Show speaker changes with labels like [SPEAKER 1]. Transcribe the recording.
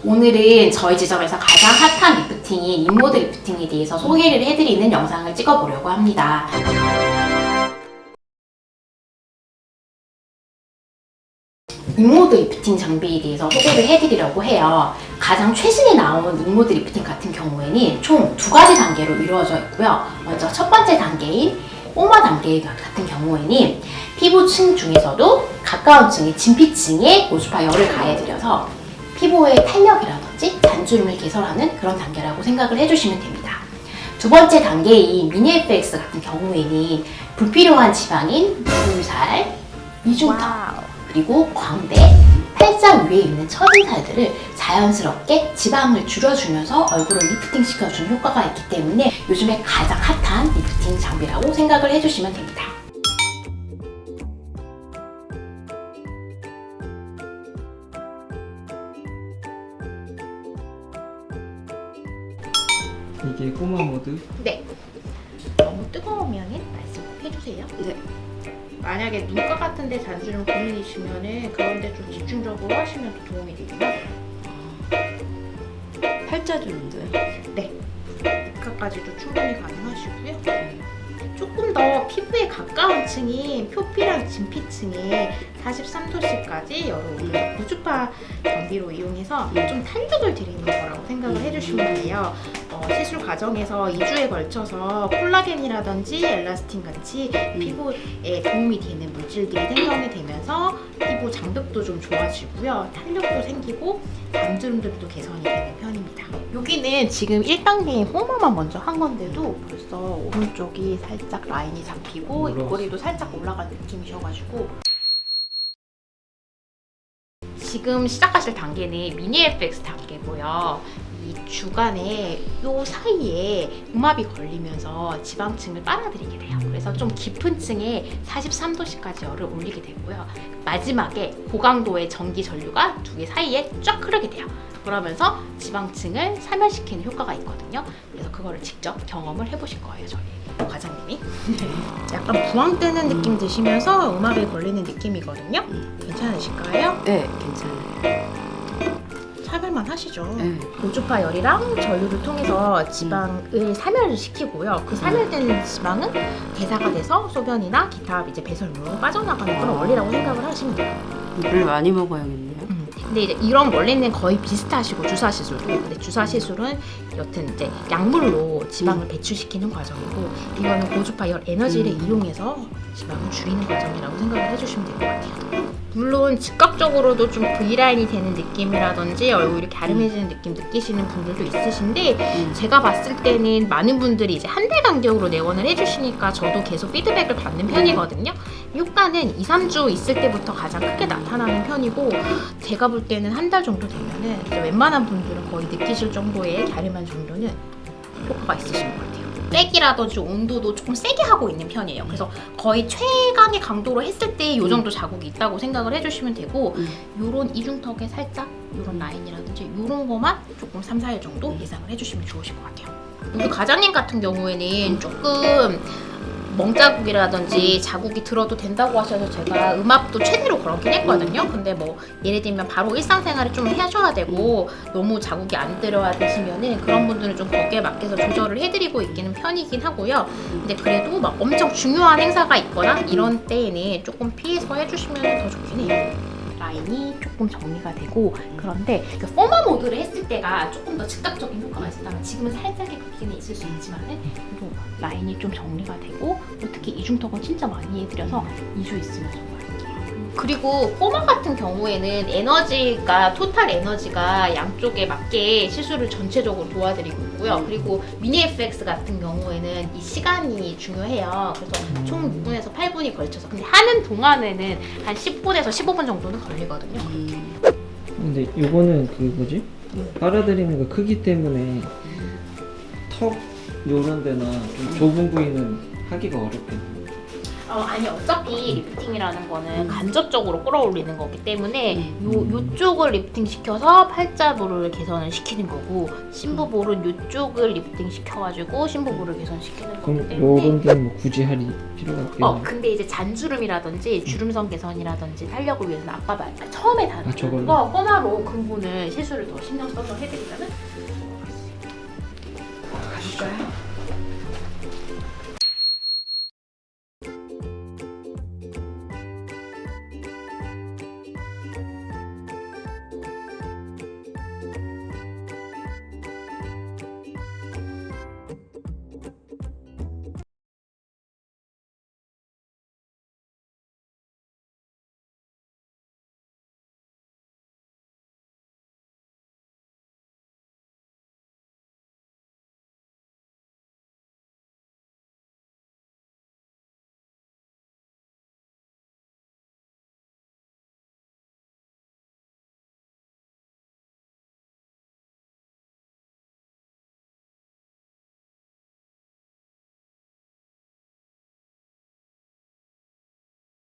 [SPEAKER 1] 오늘은 저희 지점에서 가장 핫한 리프팅인 인모드 리프팅에 대해서 소개를 해드리는 영상을 찍어보려고 합니다. 인모드 리프팅 장비에 대해서 소개를 해드리려고 해요. 가장 최신에 나온 인모드 리프팅 같은 경우에는 총 2가지 단계로 이루어져 있고요. 먼저 첫 번째 단계인 포마 단계 같은 경우에는 피부층 중에서도 가까운 층의 진피층에 고주파 열을 가해드려서 피부의 탄력이라든지 잔주름을 개선하는 그런 단계라고 생각을 해주시면 됩니다. 두 번째 단계인 미니 FX 같은 경우에는 불필요한 지방인 볼살, 이중턱, 그리고 광대, 팔자 위에 있는 처진 살들을 자연스럽게 지방을 줄여주면서 얼굴을 리프팅 시켜주는 효과가 있기 때문에 요즘에 가장 핫한 리프팅 장비라고 생각을 해주시면 됩니다.
[SPEAKER 2] 이게 꼬마 모드?
[SPEAKER 1] 네. 너무 뜨거우면 말씀해주세요.
[SPEAKER 3] 네.
[SPEAKER 1] 만약에 눈가 같은 데 잔주름 고민이시면은 그런 데 좀 집중적으로 하시면 더 도움이 되고요.
[SPEAKER 3] 팔자주름도요?
[SPEAKER 1] 네. 눈가까지도 충분히 가능하시고요. 조금 더 피부에 가까운 층인 표피랑 진피층에 43도씨까지 열을 올려서 고주파 장비로 이용해서 좀 탄력을 드리는 거라고 생각을 해주시면 돼요. 시술 과정에서 2주에 걸쳐서 콜라겐이라든지 엘라스틴 같이 피부에 도움이 되는 물질들이 생성이 되면서 피부 장벽도 좀 좋아지고요. 탄력도 생기고 잔주름들도 개선이 되는 편입니다. 여기는 지금 1단계인 포마만 먼저 한 건데도 벌써 오른쪽이 살짝 라인이 잡히고 입꼬리도 살짝 올라간 느낌이셔가지고 지금 시작하실 단계는 미니 FX 단계고요. 이 주간에 요 사이에 음압이 걸리면서 지방층을 빨아들이게 돼요. 그래서 좀 깊은 층에 43도씨까지 열을 올리게 되고요. 마지막에 고강도의 전기 전류가 두 개 사이에 쫙 흐르게 돼요. 그러면서 지방층을 사면시키는 효과가 있거든요. 그래서 그거를 직접 경험을 해보실 거예요, 저희 과장님이. 약간 부항 뜨는 느낌 드시면서 음압이 걸리는 느낌이거든요. 괜찮으실까요?
[SPEAKER 3] 네, 괜찮아요.
[SPEAKER 1] 차별만 하시죠.
[SPEAKER 3] 네.
[SPEAKER 1] 고주파 열이랑 전류를 통해서 지방을 사멸을 시키고요. 그 사멸된 지방은 대사가 돼서 소변이나 기타 이제 배설물로 빠져나가는 그런 원리라고 생각을 하시면 돼요.
[SPEAKER 3] 물 많이 먹어야겠네요.
[SPEAKER 1] 근데 이제 이런 원리는 거의 비슷하시고 주사 시술도. 근데 주사 시술은 여튼 이제 약물로 지방을 배출시키는 과정이고 이거는 고주파 열 에너지를 이용해서 지방을 줄이는 과정이라고 생각을 해주시면 될 것 같아요. 물론 즉각적으로도 좀 V라인이 되는 느낌이라든지 얼굴이 갸름해지는 느낌 느끼시는 분들도 있으신데 제가 봤을 때는 많은 분들이 이제 한 달 간격으로 내원을 해주시니까 저도 계속 피드백을 받는 편이거든요. 효과는 2, 3주 있을 때부터 가장 크게 나타나는 편이고 제가 볼 때는 한 달 정도 되면은 이제 웬만한 분들은 거의 느끼실 정도의 갸름한 정도는 효과가 있으신 것 같아요. 세기라든지 온도도 조금 세게 하고 있는 편이에요. 그래서 거의 최강의 강도로 했을 때 이 정도 자국이 있다고 생각을 해주시면 되고 요런 이중턱에 살짝 요런 라인이라든지 요런 거만 조금 3, 4일 정도 예상을 해주시면 좋으실 것 같아요. 우리 과장님 같은 경우에는 조금 멍자국이라든지 자국이 들어도 된다고 하셔서 제가 음압도 최대로 걸었긴 했거든요. 근데 뭐 예를 들면 바로 일상생활을 좀 하셔야 되고 너무 자국이 안 들어야 되시면은 그런 분들은 좀 거기에 맞게서 조절을 해드리고 있기는 편이긴 하고요. 근데 그래도 막 엄청 중요한 행사가 있거나 이런 때에는 조금 피해서 해주시면 더 좋긴 해요. 라인이 조금 정리가 되고 그런데 그 포마 모드를 했을 때가 조금 더 즉각적인 효과가 있었다면 지금은 살짝의 걷기는 있을 수 있지만은 그래도 라인이 좀 정리가 되고 특히 이중턱은 진짜 많이 해드려서 2주 있으면 정말 그리고 포마 같은 경우에는 에너지가 토탈 에너지가 양쪽에 맞게 시술을 전체적으로 도와드리고 있고요. 그리고 미니 FX 같은 경우에는 이 시간이 중요해요. 그래서 총 6분에서 8분이 걸쳐서 근데 하는 동안에는 한 10분에서 15분 정도는 걸리거든요.
[SPEAKER 2] 근데 요거는 그 뭐지? 빨아들이는 거 크기 때문에 턱 요런 데나 좀 좁은 부위는 하기가 어렵겠네요.
[SPEAKER 1] 아니 어차피 리프팅이라는 거는 간접적으로 끌어올리는 거기 때문에 요쪽을 리프팅 시켜서 팔자부를 개선을 시키는 거고 신부볼은 요쪽을 리프팅 시켜가지고 신부볼을 개선시키는 거기
[SPEAKER 2] 그럼
[SPEAKER 1] 때문에
[SPEAKER 2] 요런 데는 뭐 굳이 할 필요가 없겠네.
[SPEAKER 1] 근데 이제 잔주름이라든지 주름선 개선이라든지 탄력을 위해서는 아까 처음에 다룬
[SPEAKER 2] 저걸로?
[SPEAKER 1] 거 꼬마로 근본을 시술을 더 신경 써서 해드리면은 가실까요?